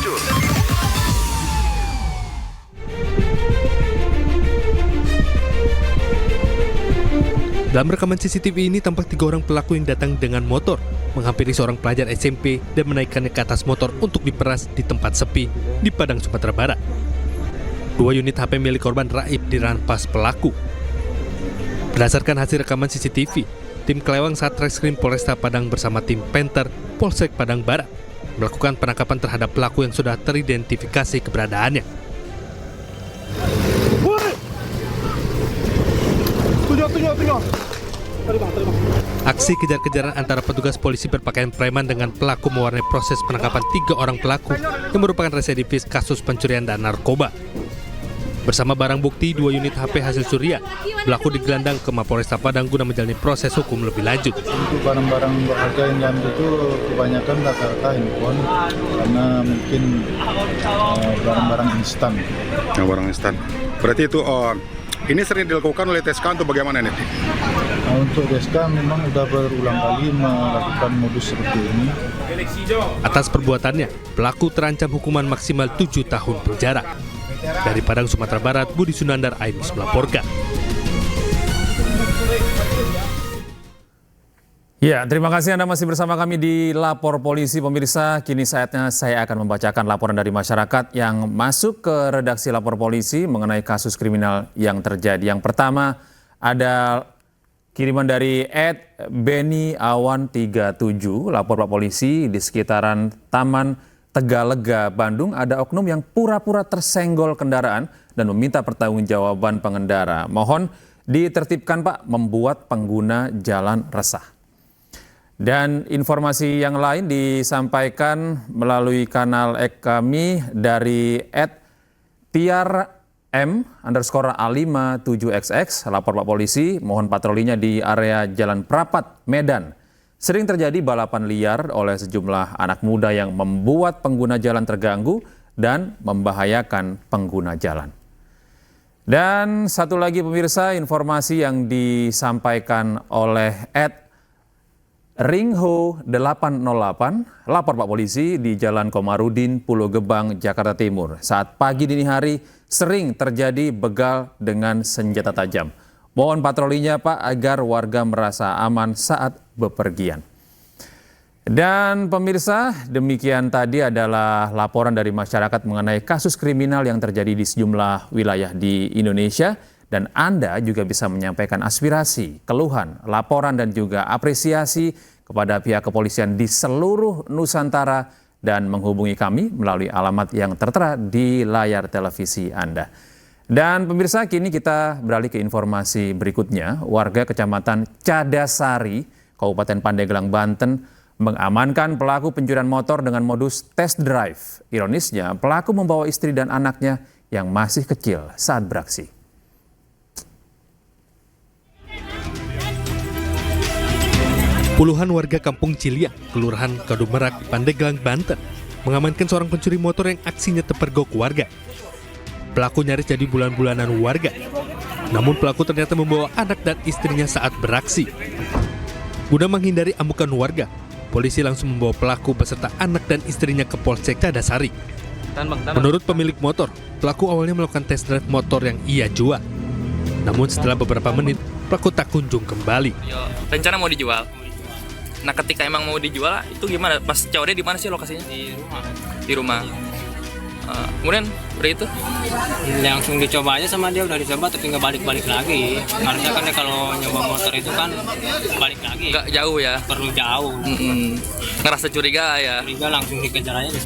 terlanjur. Dalam rekaman CCTV ini tampak 3 orang pelaku yang datang dengan motor, menghampiri seorang pelajar SMP dan menaikkannya ke atas motor untuk diperas di tempat sepi di Padang, Sumatera Barat. 2 unit HP milik korban raib dirampas pelaku. Berdasarkan hasil rekaman CCTV, tim Kelewang Satreskrim Polresta Padang bersama tim Penter Polsek Padang Barat melakukan penangkapan terhadap pelaku yang sudah teridentifikasi keberadaannya. Aksi kejar-kejaran antara petugas polisi berpakaian preman dengan pelaku mewarnai proses penangkapan 3 orang pelaku yang merupakan residivis kasus pencurian dan narkoba. Bersama barang bukti 2 unit HP hasil surya, pelaku digelandang ke Mapolresta Padang guna menjalani proses hukum lebih lanjut. Untuk barang-barang berharga yang diambil itu kebanyakan rata-rata handphone karena mungkin barang-barang instan. Nah, barang instan. Berarti itu ini sering dilakukan oleh TSK untuk bagaimana nih? Nah, untuk TSK memang sudah berulang kali melakukan modus seperti ini. Atas perbuatannya, pelaku terancam hukuman maksimal 7 tahun penjara. Dari Padang, Sumatera Barat, Budi Sunandar, Ainus melaporkan. Ya, terima kasih Anda masih bersama kami di Lapor Polisi. Pemirsa, kini saatnya saya akan membacakan laporan dari masyarakat yang masuk ke redaksi Lapor Polisi mengenai kasus kriminal yang terjadi. Yang pertama ada kiriman dari @beniawan37, lapor Pak Polisi di sekitaran Taman Tegalega, Bandung, ada oknum yang pura-pura tersenggol kendaraan dan meminta pertanggungjawaban pengendara. Mohon ditertibkan Pak, membuat pengguna jalan resah. Dan informasi yang lain disampaikan melalui kanal X kami dari @tiarm_A57XX, lapor Pak Polisi, mohon patrolinya di area Jalan Prapat, Medan. Sering terjadi balapan liar oleh sejumlah anak muda yang membuat pengguna jalan terganggu dan membahayakan pengguna jalan. Dan satu lagi pemirsa, informasi yang disampaikan oleh @ringho808, lapor Pak Polisi di Jalan Komarudin, Pulau Gebang, Jakarta Timur. Saat pagi dini hari sering terjadi begal dengan senjata tajam. Mohon patrolinya Pak agar warga merasa aman saat bepergian. Dan pemirsa, demikian tadi adalah laporan dari masyarakat mengenai kasus kriminal yang terjadi di sejumlah wilayah di Indonesia. Dan Anda juga bisa menyampaikan aspirasi, keluhan, laporan dan juga apresiasi kepada pihak kepolisian di seluruh Nusantara dan menghubungi kami melalui alamat yang tertera di layar televisi Anda. Dan pemirsa, kini kita beralih ke informasi berikutnya. Warga Kecamatan Cadasari, Kabupaten Pandeglang, Banten, mengamankan pelaku pencurian motor dengan modus test drive. Ironisnya, pelaku membawa istri dan anaknya yang masih kecil saat beraksi. Puluhan warga Kampung Cilia, Kelurahan Kadumerak, Pandeglang, Banten, mengamankan seorang pencuri motor yang aksinya terpergok warga. Pelaku nyaris jadi bulan-bulanan warga. Namun pelaku ternyata membawa anak dan istrinya saat beraksi. Guna menghindari amukan warga, polisi langsung membawa pelaku beserta anak dan istrinya ke Polsek Cadasari. Menurut pemilik motor, pelaku awalnya melakukan tes drive motor yang ia jual. Namun setelah beberapa menit, pelaku tak kunjung kembali. Rencana mau dijual. Nah, ketika emang mau dijual, itu gimana? Pas cowoknya di mana sih lokasinya? Di rumah. Kemudian seperti itu langsung dicoba aja sama dia, udah dicoba tapi nggak balik-balik lagi. Harusnya kan kalau nyoba motor itu kan balik lagi. Nggak jauh ya? Perlu jauh. Ngerasa curiga ya? Curiga langsung dikejar aja.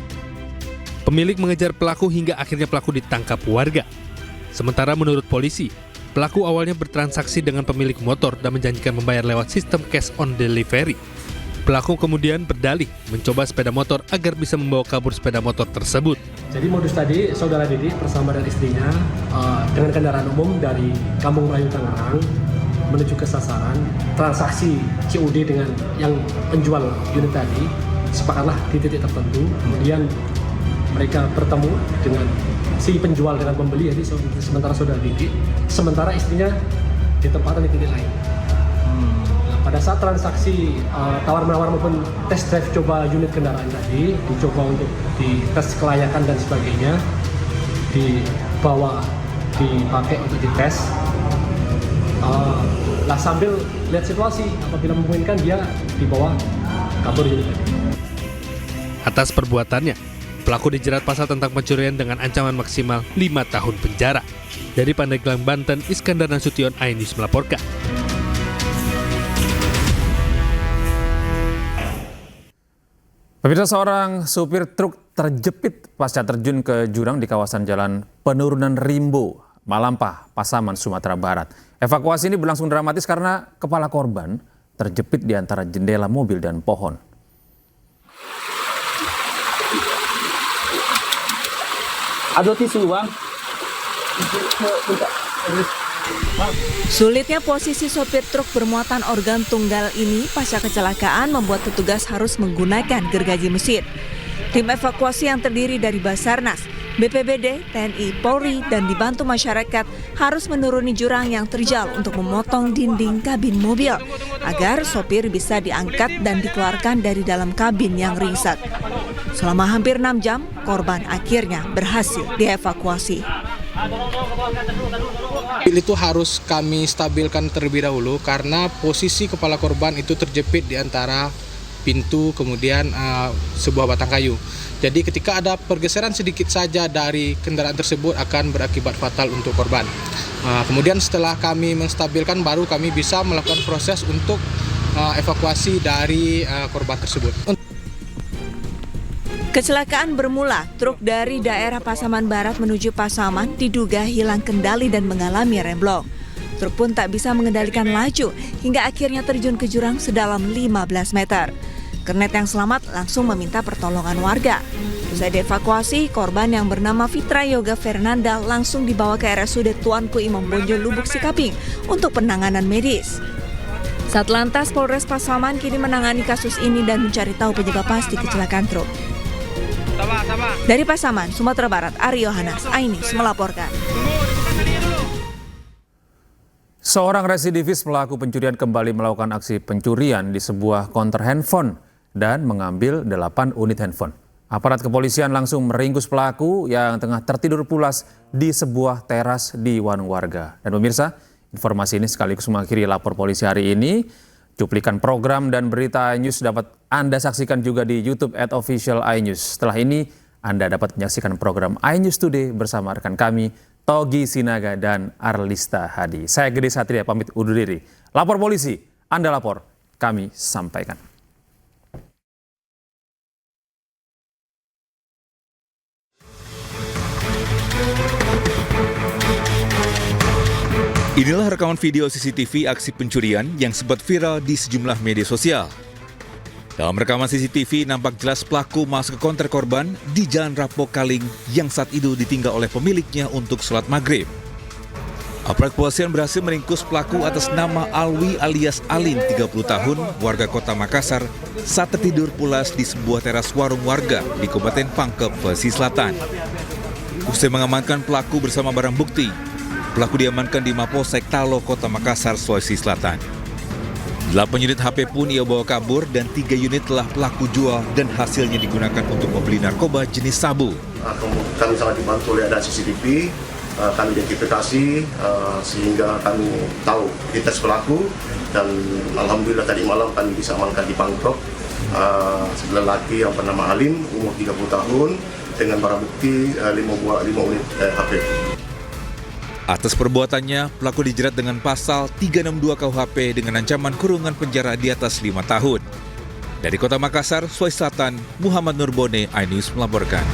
Pemilik mengejar pelaku hingga akhirnya pelaku ditangkap warga. Sementara menurut polisi, pelaku awalnya bertransaksi dengan pemilik motor dan menjanjikan membayar lewat sistem cash on delivery. Pelaku kemudian berdalih mencoba sepeda motor agar bisa membawa kabur sepeda motor tersebut. Jadi modus tadi, saudara Didi bersama dan istrinya dengan kendaraan umum dari Kampung Melayu Tangerang menuju ke sasaran, transaksi COD dengan yang penjual unit tadi, sepakatlah di titik tertentu, kemudian mereka bertemu dengan si penjual dengan pembeli, jadi sementara saudara Didi, sementara istrinya ditempatkan di titik lain. pada saat transaksi tawar-menawar maupun test drive coba unit kendaraan tadi, dicoba untuk dites kelayakan dan sebagainya, dibawa, dipakai untuk dites. Lah sambil lihat situasi, apabila memungkinkan dia dibawa kabur unit tadi. Atas perbuatannya, pelaku dijerat pasal tentang pencurian dengan ancaman maksimal 5 tahun penjara. Dari Pandeglang, Banten, Iskandar Nasution, iNews melaporkan. Pemirsa, seorang supir truk terjepit pasca terjun ke jurang di kawasan Jalan Penurunan Rimbo, Malampah, Pasaman, Sumatera Barat. Evakuasi ini berlangsung dramatis karena kepala korban terjepit di antara jendela mobil dan pohon. Ada tisu, Bang. Sulitnya posisi sopir truk bermuatan organ tunggal ini pasca kecelakaan membuat petugas harus menggunakan gergaji mesin. Tim evakuasi yang terdiri dari Basarnas, BPBD, TNI, Polri, dan dibantu masyarakat harus menuruni jurang yang terjal untuk memotong dinding kabin mobil agar sopir bisa diangkat dan dikeluarkan dari dalam kabin yang ringsek. Selama hampir 6 jam, korban akhirnya berhasil dievakuasi. Itu harus kami stabilkan terlebih dahulu karena posisi kepala korban itu terjepit di antara pintu kemudian sebuah batang kayu. Jadi ketika ada pergeseran sedikit saja dari kendaraan tersebut akan berakibat fatal untuk korban. Kemudian setelah kami menstabilkan baru kami bisa melakukan proses untuk evakuasi dari korban tersebut. Kecelakaan bermula, truk dari daerah Pasaman Barat menuju Pasaman diduga hilang kendali dan mengalami remblong. Truk pun tak bisa mengendalikan laju hingga akhirnya terjun ke jurang sedalam 15 meter. Kernet yang selamat langsung meminta pertolongan warga. Usai dievakuasi, korban yang bernama Fitra Yoga Fernanda langsung dibawa ke RSUD Tuanku Imam Bonjol Lubuk Sikaping untuk penanganan medis. Satlantas Polres Pasaman kini menangani kasus ini dan mencari tahu penyebab pasti kecelakaan truk. Dari Pasaman, Sumatera Barat, Aryo Hanas, iNews melaporkan. Seorang residivis pelaku pencurian kembali melakukan aksi pencurian di sebuah konter handphone dan mengambil 8 unit handphone. Aparat kepolisian langsung meringkus pelaku yang tengah tertidur pulas di sebuah teras di warung warga. Dan pemirsa, informasi ini sekaligus mengakhiri lapor polisi hari ini. Cuplikan program dan berita iNews dapat Anda saksikan juga di YouTube @official iNews. Setelah ini, Anda dapat menyaksikan program iNews Today bersama rekan kami, Togi Sinaga dan Arlista Hadi. Saya Gede Satria pamit undur diri. Lapor polisi, Anda lapor, kami sampaikan. Inilah rekaman video CCTV aksi pencurian yang sempat viral di sejumlah media sosial. Dalam rekaman CCTV nampak jelas pelaku masuk ke konter korban di Jalan Rapok Kaling yang saat itu ditinggal oleh pemiliknya untuk sholat maghrib. Aparat kepolisian berhasil meringkus pelaku atas nama Alwi alias Alin, 30 tahun, warga kota Makassar, saat tertidur pulas di sebuah teras warung warga di Kabupaten Pangkep, Sulawesi Selatan. Usai mengamankan pelaku bersama barang bukti, pelaku diamankan di Mapolsek Talo, Kota Makassar, Sulawesi Selatan. 8 unit HP pun ia bawa kabur dan 3 unit telah pelaku jual dan hasilnya digunakan untuk membeli narkoba jenis sabu. Kami sangat dibantu oleh ada CCTV, kami identifikasi sehingga kami tahu identitas pelaku dan alhamdulillah tadi malam kami bisa amankan di Pangkep sebelah laki yang bernama Alin, umur 30 tahun dengan barang bukti 5 unit HP. Atas perbuatannya, pelaku dijerat dengan pasal 362 KUHP dengan ancaman kurungan penjara di atas 5 tahun. Dari Kota Makassar, Sulawesi Selatan, Muhammad Nurbone, iNews melaporkan.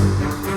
Indonesia.